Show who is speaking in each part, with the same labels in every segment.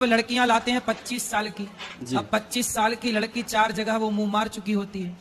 Speaker 1: तो लड़कियां लाते हैं 25 साल की। अब 25 साल की लड़की 4 जगह वो मुंह मार चुकी होती है।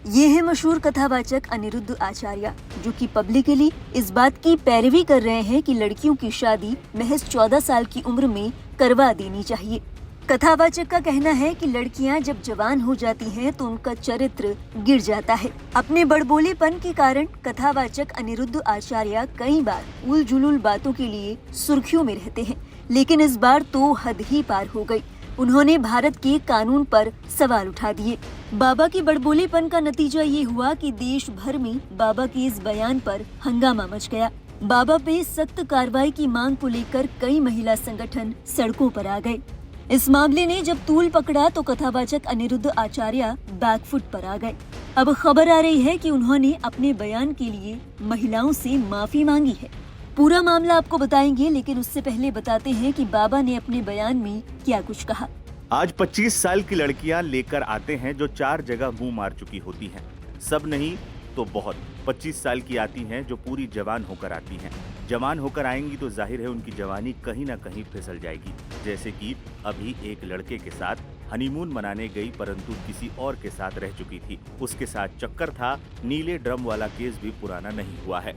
Speaker 2: ये है मशहूर कथावाचक अनिरुद्ध आचार्य, जो कि पब्लिकली इस बात की पैरवी कर रहे हैं कि लड़कियों की शादी महज 14 साल की उम्र में करवा देनी चाहिए। कथावाचक का कहना है कि लड़कियां जब जवान हो जाती हैं तो उनका चरित्र गिर जाता है। अपने बड़बोलेपन के कारण कथावाचक अनिरुद्ध आचार्य कई बार उल जुलूल बातों के लिए सुर्खियों में रहते हैं, लेकिन इस बार तो हद ही पार हो गई। उन्होंने भारत के कानून पर सवाल उठा दिए। बाबा के बड़बोलेपन का नतीजा ये हुआ कि देश भर में बाबा के इस बयान पर हंगामा मच गया। बाबा पे सख्त कार्रवाई की मांग को लेकर कई महिला संगठन सड़कों पर आ गए। इस मामले ने जब तूल पकड़ा तो कथावाचक अनिरुद्ध आचार्य बैकफुट पर आ गए। अब खबर आ रही है कि उन्होंने अपने बयान के लिए महिलाओं से माफी मांगी है। पूरा मामला आपको बताएंगे, लेकिन उससे पहले बताते हैं कि बाबा ने अपने बयान में क्या कुछ कहा।
Speaker 3: आज 25 साल की लड़कियां लेकर आते हैं जो 4 जगह मुंह मार चुकी होती हैं। सब नहीं तो बहुत 25 साल की आती हैं जो पूरी जवान होकर आती हैं। जवान होकर आएंगी तो जाहिर है उनकी जवानी कहीं ना कहीं फिसल जाएगी। जैसे कि अभी एक लड़के के साथ हनीमून मनाने गई, परंतु किसी और के साथ रह चुकी थी। उसके साथ चक्कर था। नीले ड्रम वाला केस भी पुराना नहीं हुआ है।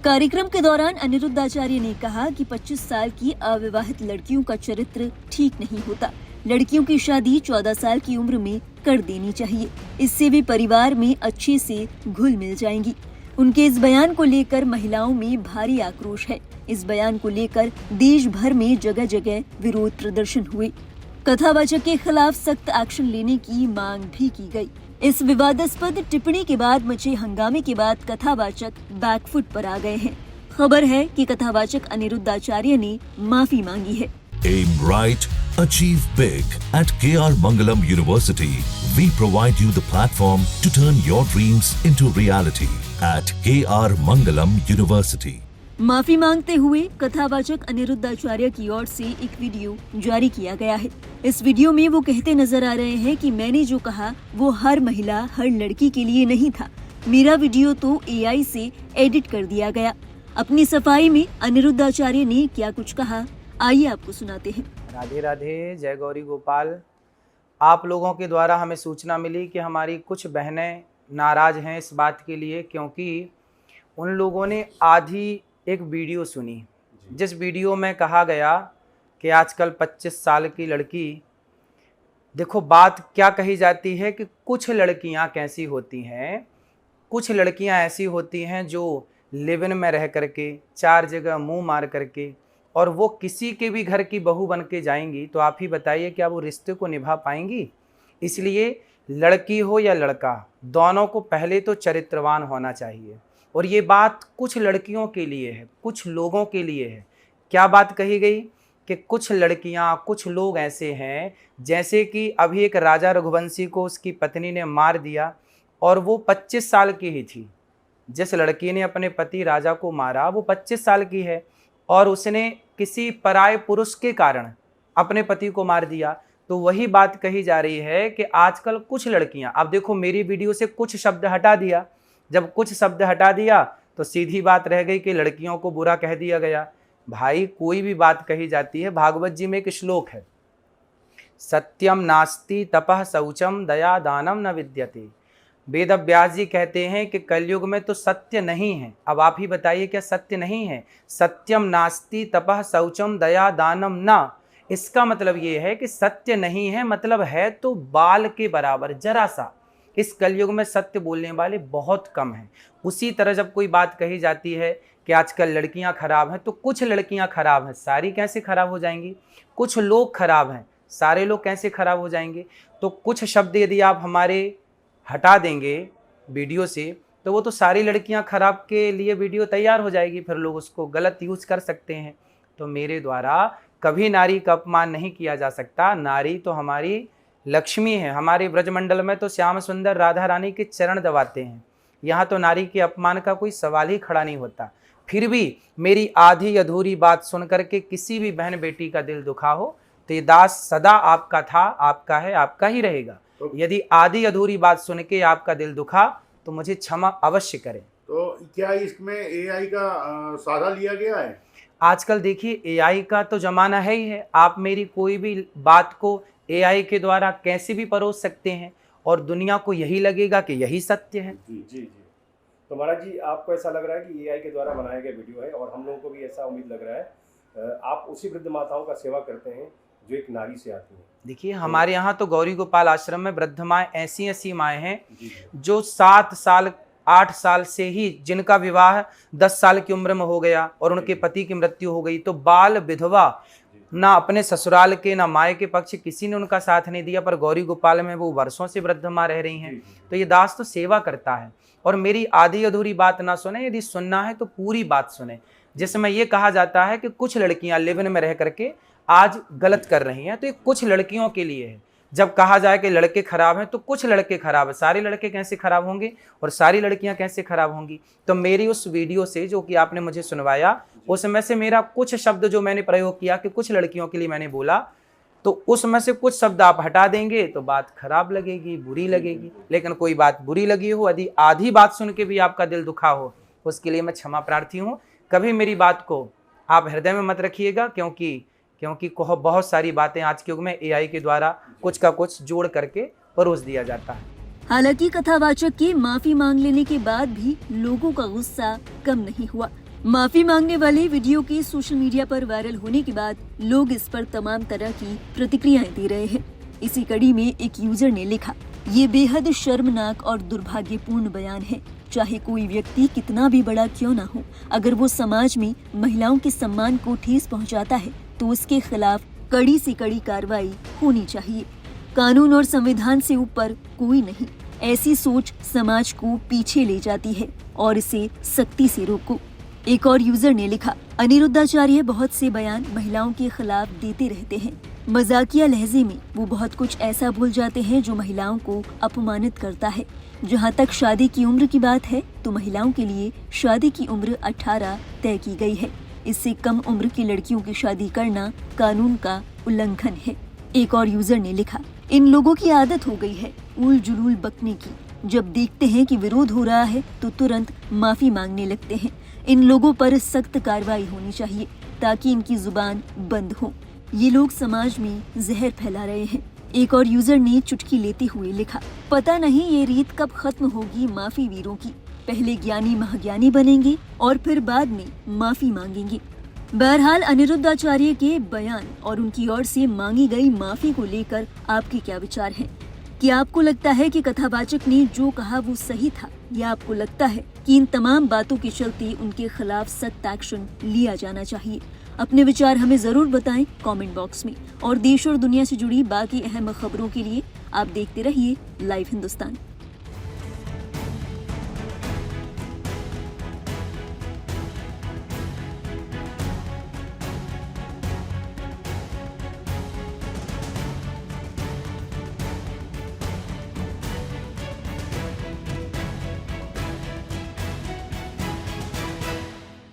Speaker 2: कार्यक्रम के दौरान अनिरुद्ध आचार्य ने कहा कि 25 साल की अविवाहित लड़कियों का चरित्र ठीक नहीं होता। लड़कियों की शादी 14 साल की उम्र में कर देनी चाहिए। इससे वे परिवार में अच्छे से घुल मिल जाएंगी। उनके इस बयान को लेकर महिलाओं में भारी आक्रोश है। इस बयान को लेकर देश भर में जगह जगह विरोध प्रदर्शन हुए। कथावाचक के खिलाफ सख्त एक्शन लेने की मांग भी की गई। इस विवादास्पद टिप्पणी के बाद मचे हंगामे के बाद कथावाचक बैकफुट पर आ गए हैं। खबर है कि कथावाचक अनिरुद्ध आचार्य ने माफी मांगी है।
Speaker 4: Aim right, achieve big. At KR Mangalam University, we provide you the platform to turn your dreams into reality. At KR Mangalam University.
Speaker 2: माफी मांगते हुए कथावाचक अनिरुद्ध आचार्य की ओर से एक वीडियो जारी किया गया है। इस वीडियो में वो कहते नजर आ रहे हैं कि मैंने जो कहा वो हर महिला, हर लड़की के लिए नहीं था। मेरा वीडियो तो AI से एडिट कर दिया गया। अपनी सफाई में अनिरुद्ध आचार्य ने क्या कुछ कहा, आइए आपको सुनाते हैं।
Speaker 5: राधे राधे, जय गौरी गोपाल। आप लोगों के द्वारा हमें सूचना मिली कि हमारी कुछ बहनें नाराज हैं इस बात के लिए, क्योंकि उन लोगों ने आधी एक वीडियो सुनी जिस वीडियो में कहा गया कि आजकल 25 साल की लड़की, देखो बात क्या कही जाती है कि कुछ लड़कियां कैसी होती हैं, कुछ लड़कियां ऐसी होती हैं जो लिव इन में रह करके 4 जगह मुंह मार करके और वो किसी के भी घर की बहू बन के जाएंगी, तो आप ही बताइए क्या वो रिश्ते को निभा पाएंगी। इसलिए लड़की हो या लड़का, दोनों को पहले तो चरित्रवान होना चाहिए। और ये बात कुछ लड़कियों के लिए है, कुछ लोगों के लिए है। क्या बात कही गई कि कुछ लड़कियां, कुछ लोग ऐसे हैं, जैसे कि अभी एक राजा रघुवंशी को उसकी पत्नी ने मार दिया और वो 25 साल की ही थी। जिस लड़की ने अपने पति राजा को मारा वो 25 साल की है और उसने किसी पराये पुरुष के कारण अपने पति को मार दिया। तो वही बात कही जा रही है कि आजकल कुछ लड़कियां, अब देखो मेरी वीडियो से कुछ शब्द हटा दिया, जब कुछ शब्द हटा दिया तो सीधी बात रह गई कि लड़कियों को बुरा कह दिया गया। भाई कोई भी बात कही जाती है, भागवत जी में एक श्लोक है, सत्यम नास्ति तपः शौचम दया दानम न विद्यते। वेद व्यास जी कहते हैं कि कलयुग में तो सत्य नहीं है। अब आप ही बताइए क्या सत्य नहीं है? सत्यम नास्ति तपः शौचम दया दानम न, इसका मतलब ये है कि सत्य नहीं है, मतलब है तो बाल के बराबर, जरा सा। इस कलयुग में सत्य बोलने वाले बहुत कम हैं। उसी तरह जब कोई बात कही जाती है कि आजकल लड़कियां खराब हैं, तो कुछ लड़कियां खराब हैं, सारी कैसे खराब हो जाएंगी? कुछ लोग खराब हैं, सारे लोग कैसे खराब हो जाएंगे? तो कुछ शब्द यदि आप हमारे हटा देंगे वीडियो से, तो वो तो सारी लड़कियां खराब के लिए वीडियो तैयार हो जाएगी, फिर लोग उसको गलत यूज कर सकते हैं। तो मेरे द्वारा कभी नारी का अपमान नहीं किया जा सकता। नारी तो हमारी लक्ष्मी है। हमारे ब्रजमंडल में तो श्याम सुंदर राधा रानी के चरण दबाते हैं। यहाँ तो नारी के अपमान का कोई सवाल ही खड़ा नहीं होता। फिर भी मेरी आधी अधूरी बात सुन करके किसी भी बहन बेटी का दिल दुखा हो तो ये दास सदा आपका था, आपका है, आपका ही रहेगा। यदि आधी अधूरी बात सुन के आपका दिल दुखा तो मुझे क्षमा अवश्य करें।
Speaker 6: तो क्या इसमें AI का सहारा लिया गया है?
Speaker 5: आजकल देखिए एआई का तो जमाना है ही है। आप मेरी कोई भी बात को एआई के द्वारा कैसे भी परोस सकते हैं और दुनिया को यही लगेगा कि यही सत्य है।
Speaker 6: जी जी जी। तो महाराज जी, आपको ऐसा लग रहा है कि एआई के द्वारा बनाया गया वीडियो है, और हम लोगों को भी ऐसा उम्मीद लग रहा है आप उसी वृद्ध माताओं का सेवा करते हैं जो एक नारी से आती हैं।
Speaker 5: देखिए हमारे यहाँ तो गौरी गोपाल आश्रम में वृद्ध माएँ ऐसी माएँ हैं
Speaker 6: जी जी।
Speaker 5: जो 7 साल 8 साल से ही, जिनका विवाह 10 साल की उम्र में हो गया और उनके पति की मृत्यु हो गई, तो बाल विधवा, ना अपने ससुराल के ना माए के पक्ष किसी ने उनका साथ नहीं दिया, पर गौरी गोपाल में वो वर्षों से वृद्ध माँ रह रही हैं। तो ये दास तो सेवा करता है, और मेरी आधी अधूरी बात ना सुने, यदि सुनना है तो पूरी बात सुने। जिसमें ये कहा जाता है कि कुछ लड़कियां लिव इन में रह करके आज गलत कर रही हैं, तो ये कुछ लड़कियों के लिए है। जब कहा जाए कि लड़के खराब हैं तो कुछ लड़के खराब है, सारे लड़के कैसे खराब होंगे और सारी लड़कियां कैसे खराब होंगी। तो मेरी उस वीडियो से जो कि आपने मुझे सुनवाया, उसमें से मेरा कुछ शब्द जो मैंने प्रयोग किया कि कुछ लड़कियों के लिए मैंने बोला, तो उसमें से कुछ शब्द आप हटा देंगे तो बात खराब लगेगी, बुरी लगेगी। लेकिन कोई बात बुरी लगी हो, यदि आधी बात सुन के भी आपका दिल दुखा हो, उसके लिए मैं क्षमा प्रार्थी हूँ। कभी मेरी बात को आप हृदय में मत रखिएगा, क्योंकि बहुत सारी बातें आज के युग में एआई के द्वारा कुछ का कुछ जोड़ करके परोस दिया जाता है।
Speaker 2: हालांकि कथावाचक के माफी मांग लेने के बाद भी लोगों का गुस्सा कम नहीं हुआ। माफी मांगने वाले वीडियो के सोशल मीडिया पर वायरल होने के बाद लोग इस पर तमाम तरह की प्रतिक्रियाएं दे रहे हैं। इसी कड़ी में एक यूजर ने लिखा, ये बेहद शर्मनाक और दुर्भाग्यपूर्ण बयान है। चाहे कोई व्यक्ति कितना भी बड़ा क्यों न हो, अगर वो समाज में महिलाओं के सम्मान को ठेस पहुंचाता है तो उसके खिलाफ कड़ी से कड़ी कार्रवाई होनी चाहिए। कानून और संविधान से ऊपर कोई नहीं। ऐसी सोच समाज को पीछे ले जाती है और इसे सख्ती से रोको। एक और यूजर ने लिखा, अनिरुद्धाचार्य बहुत से बयान महिलाओं के खिलाफ देते रहते हैं। मजाकिया लहजे में वो बहुत कुछ ऐसा भूल जाते हैं जो महिलाओं को अपमानित करता है। जहाँ तक शादी की उम्र की बात है तो महिलाओं के लिए शादी की उम्र 18 तय की गई है। इससे कम उम्र की लड़कियों की शादी करना कानून का उल्लंघन है। एक और यूजर ने लिखा, इन लोगों की आदत हो गई है उल जुलूल बकने की। जब देखते हैं कि विरोध हो रहा है तो तुरंत माफी मांगने लगते हैं। इन लोगों पर सख्त कार्रवाई होनी चाहिए ताकि इनकी जुबान बंद हो। ये लोग समाज में जहर फैला रहे हैं। एक और यूजर ने चुटकी लेते हुए लिखा, पता नहीं ये रीत कब खत्म होगी माफी वीरों की। पहले ज्ञानी महाज्ञानी बनेंगे और फिर बाद में माफी मांगेंगे। बहरहाल अनिरुद्धाचार्य के बयान और उनकी ओर से मांगी गई माफी को लेकर आपके क्या विचार हैं? क्या आपको लगता है कि कथावाचक ने जो कहा वो सही था, या आपको लगता है कि इन तमाम बातों के चलते उनके खिलाफ सख्त एक्शन लिया जाना चाहिए? अपने विचार हमें जरूर बताएं कमेंट बॉक्स में। और देश और दुनिया से जुड़ी बाकी अहम खबरों के लिए आप देखते रहिए लाइव हिंदुस्तान।